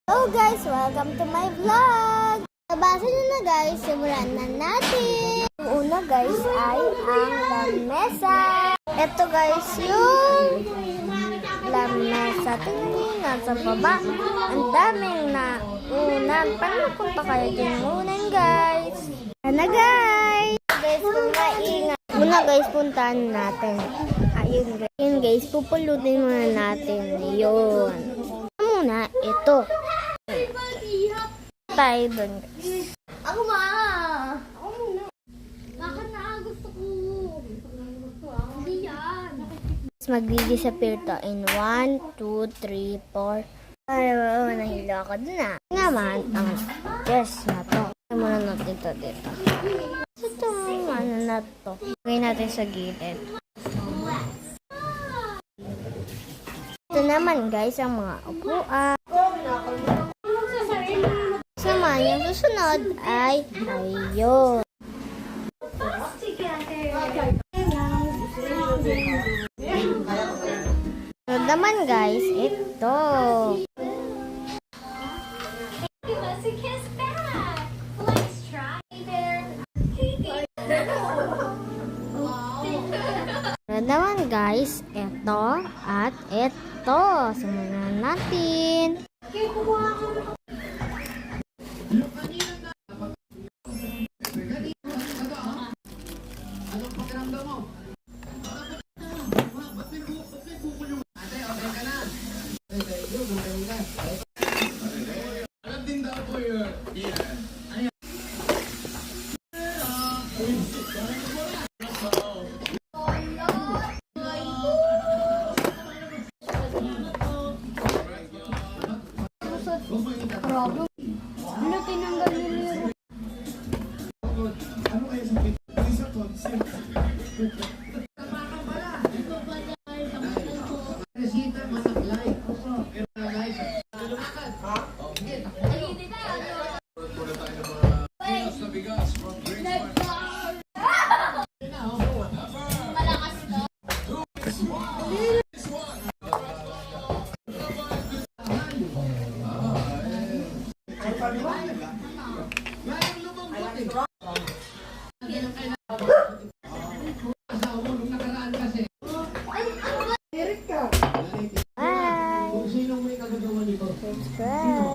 Hello guys! Welcome to my vlog! Nabasa nyo na guys, simulan na natin! Yung una guys ay ang lamesa. Ito guys yung lamesa. Tingnan nasa baba. Ang daming unan. Paano punta kayo din unan guys? Ano guys? Guys, kung maingat. Muna guys, puntahan natin. Ayun guys. Yun guys, pupulutin muna natin. Yun. Muna, ito. Tayo doon guys. Ako ma! Ako muna. Bakit na? Gusto ko. Hindi yan. Mag-disappear to in 1, 2, 3, 4. Ay, nahilo ako dun ah. Naman, ang chest na to. Ay, muna natin ito dito. Ito, ano na to. Lagay natin sa gilid. Ito naman guys, ang mga upuan. Naman, yung susunod ay ayun. So naman guys, ito. So naman guys, ito at ito. Simulan natin. Problem. Ano tinanggal nila?